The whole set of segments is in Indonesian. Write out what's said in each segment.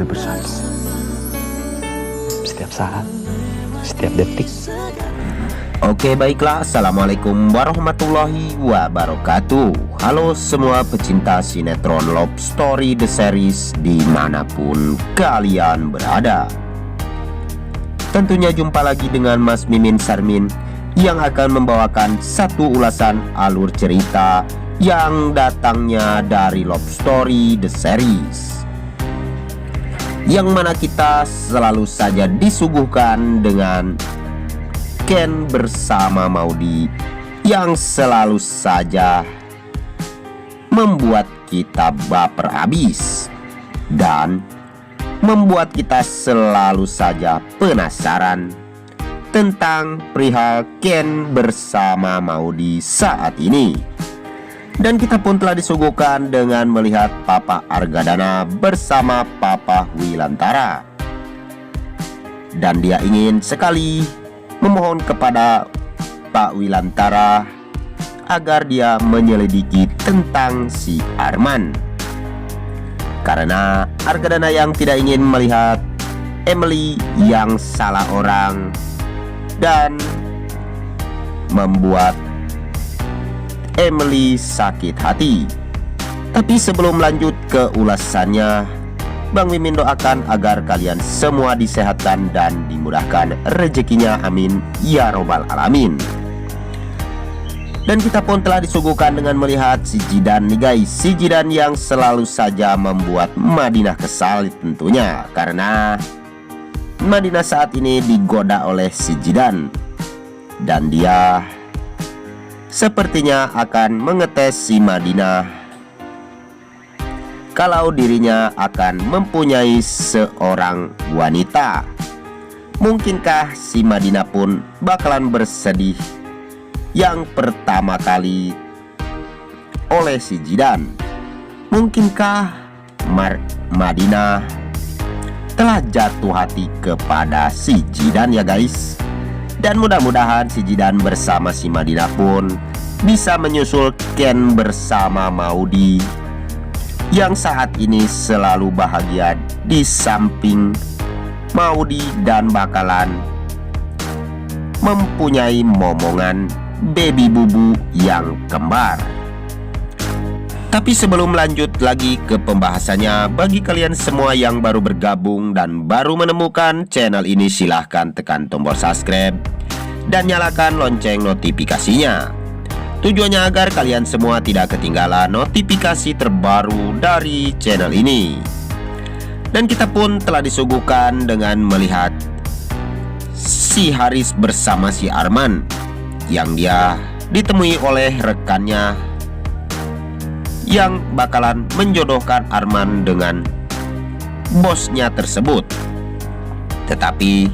waktu bersama. Setiap saat, setiap detik. Oke, baiklah. Assalamualaikum warahmatullahi wabarakatuh. Halo semua pecinta sinetron Love Story The Series dimanapun kalian berada. Tentunya jumpa lagi dengan Mas Mimin Sarmin yang akan membawakan satu ulasan alur cerita yang datangnya dari Love Story The Series, yang mana kita selalu saja disuguhkan dengan Ken bersama Maudy yang selalu saja membuat kita baper habis dan membuat kita selalu saja penasaran tentang perihal Ken bersama Maudy saat ini. Dan kita pun telah disuguhkan dengan melihat Papa Argadana bersama Papa Wilantara, dan dia ingin sekali memohon kepada Pak Wilantara agar dia menyelidiki tentang si Arman, karena Argadana yang tidak ingin melihat Emily yang salah orang dan membuat Emily sakit hati. Tapi sebelum lanjut ke ulasannya, Bang Mimin doakan agar kalian semua disehatkan dan dimudahkan rezekinya, amin ya robbal alamin. Dan kita pun telah disuguhkan dengan melihat si Jidan nih guys. Si Jidan yang selalu saja membuat Madinah kesal tentunya, karena Madinah saat ini digoda oleh si Jidan, dan dia sepertinya akan mengetes si Madinah kalau dirinya akan mempunyai seorang wanita. Mungkinkah si Madinah pun bakalan bersedih yang pertama kali oleh si Jidan? Mungkinkah Madinah telah jatuh hati kepada si Jidan ya guys? Dan mudah-mudahan si Jidan bersama si Madinah pun bisa menyusul Ken bersama Maudy yang saat ini selalu bahagia di samping Maudy dan bakalan mempunyai momongan baby bubu yang kembar. Tapi sebelum lanjut lagi ke pembahasannya, bagi kalian semua yang baru bergabung dan baru menemukan channel ini, silahkan tekan tombol subscribe dan nyalakan lonceng notifikasinya. Tujuannya agar kalian semua tidak ketinggalan notifikasi terbaru dari channel ini. Dan kita pun telah disuguhkan dengan melihat si Haris bersama si Arman, yang dia ditemui oleh rekannya yang bakalan menjodohkan Arman dengan bosnya tersebut. Tetapi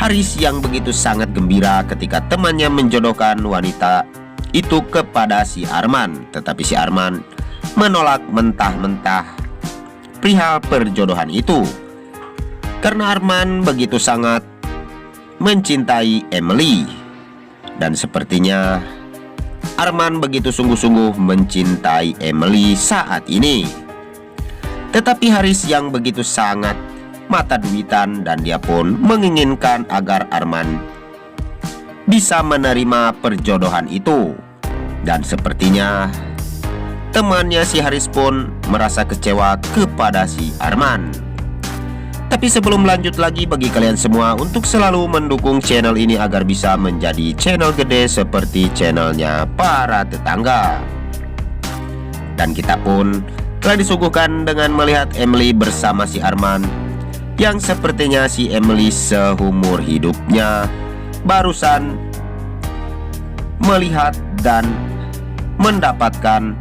Haris yang begitu sangat gembira ketika temannya menjodohkan wanita itu kepada si Arman, tetapi si Arman menolak mentah-mentah perihal perjodohan itu, karena Arman begitu sangat mencintai Emily, dan sepertinya Arman begitu sungguh-sungguh mencintai Emily saat ini. Tetapi Haris yang begitu sangat mata duitan, dan dia pun menginginkan agar Arman bisa menerima perjodohan itu. Dan sepertinya temannya si Haris pun merasa kecewa kepada si Arman. Tapi sebelum lanjut lagi, bagi kalian semua untuk selalu mendukung channel ini agar bisa menjadi channel gede seperti channelnya para tetangga. Dan kita pun telah disuguhkan dengan melihat Emily bersama si Arman, yang sepertinya si Emily seumur hidupnya barusan melihat dan mendapatkan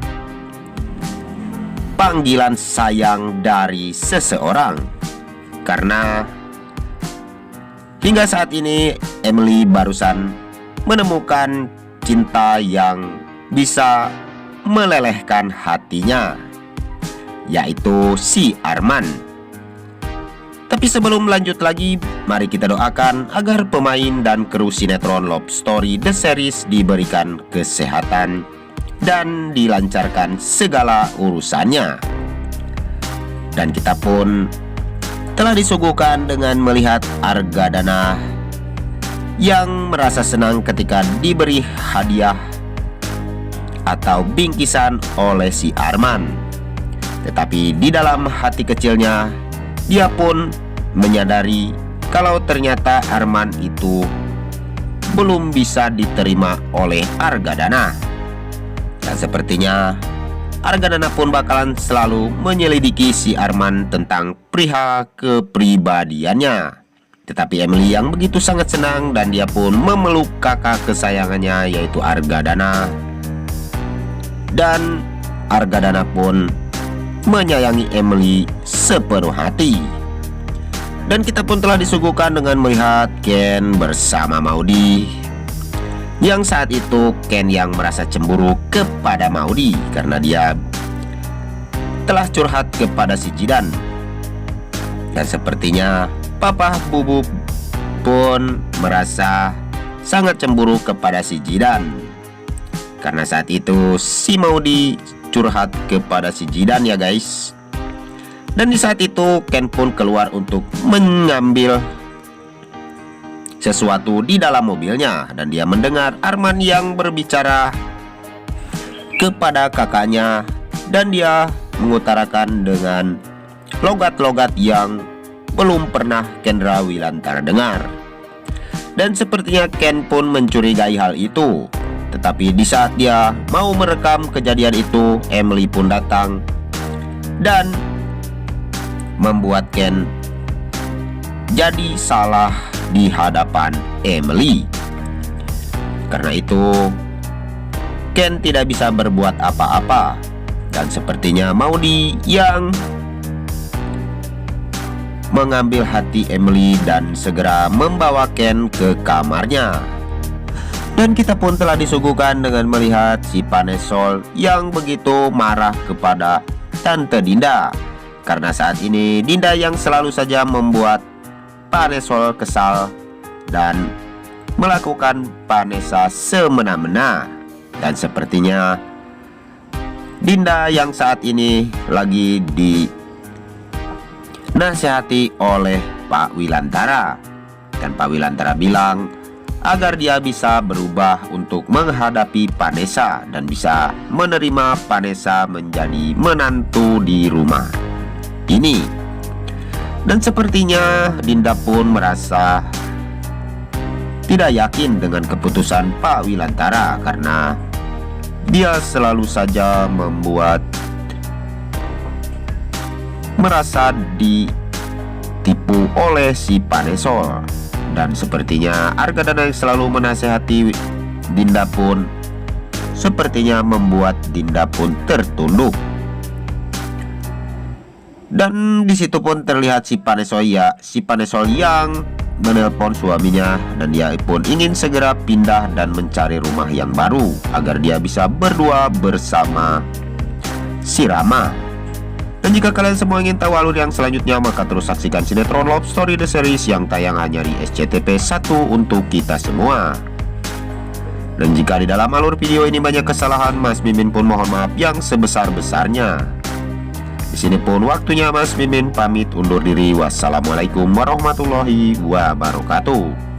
panggilan sayang dari seseorang, karena hingga saat ini Emily barusan menemukan cinta yang bisa melelehkan hatinya, yaitu si Arman. Tapi sebelum lanjut lagi, mari kita doakan agar pemain dan kru sinetron Love Story The Series diberikan kesehatan dan dilancarkan segala urusannya. Dan kita pun telah disuguhkan dengan melihat Argadana yang merasa senang ketika diberi hadiah atau bingkisan oleh si Arman. Tetapi di dalam hati kecilnya, dia pun menyadari kalau ternyata Arman itu belum bisa diterima oleh Argadana. Dan sepertinya Argadana pun bakalan selalu menyelidiki si Arman tentang perihal kepribadiannya. Tetapi Emily yang begitu sangat senang dan dia pun memeluk kakak kesayangannya yaitu Argadana. Dan Argadana pun menyayangi Emily sepenuh hati. Dan kita pun telah disuguhkan dengan melihat Ken bersama Maudie, yang saat itu Ken yang merasa cemburu kepada Maudie karena dia telah curhat kepada si Jidan. Dan sepertinya Papa Bubu pun merasa sangat cemburu kepada si Jidan karena saat itu si Maudie curhat kepada si Jidan ya guys. Dan di saat itu Ken pun keluar untuk mengambil sesuatu di dalam mobilnya, dan dia mendengar Arman yang berbicara kepada kakaknya, dan dia mengutarakan dengan logat-logat yang belum pernah Kendra Wilantara dengar. Dan sepertinya Ken pun mencurigai hal itu. Tetapi di saat dia mau merekam kejadian itu, Emily pun datang dan membuat Ken jadi salah di hadapan Emily. Karena itu Ken tidak bisa berbuat apa-apa. Dan sepertinya Maudie yang mengambil hati Emily dan segera membawa Ken ke kamarnya. Dan kita pun telah disuguhkan dengan melihat si Panesol yang begitu marah kepada Tante Dinda. Karena saat ini Dinda yang selalu saja membuat Panesol kesal dan melakukan Panesa semena-mena. Dan sepertinya Dinda yang saat ini lagi dinasihati oleh Pak Wilantara. Dan Pak Wilantara bilang agar dia bisa berubah untuk menghadapi Panesa dan bisa menerima Panesa menjadi menantu di rumah ini. Dan sepertinya Dinda pun merasa tidak yakin dengan keputusan Pak Wilantara karena dia selalu saja membuat merasa ditipu oleh si Panesol. Dan sepertinya Argadana yang selalu menasehati Dinda pun sepertinya membuat Dinda pun tertunduk. Dan di situ pun terlihat si Panesol yang menelpon suaminya, dan dia pun ingin segera pindah dan mencari rumah yang baru agar dia bisa berdua bersama si Rama. Dan jika kalian semua ingin tahu alur yang selanjutnya, maka terus saksikan sinetron Love Story The Series yang tayang hanya di SCTV 1 untuk kita semua. Dan jika di dalam alur video ini banyak kesalahan, Mas Mimin pun mohon maaf yang sebesar-besarnya. Di sini pun waktunya Mas Mimin pamit undur diri. Wassalamualaikum warahmatullahi wabarakatuh.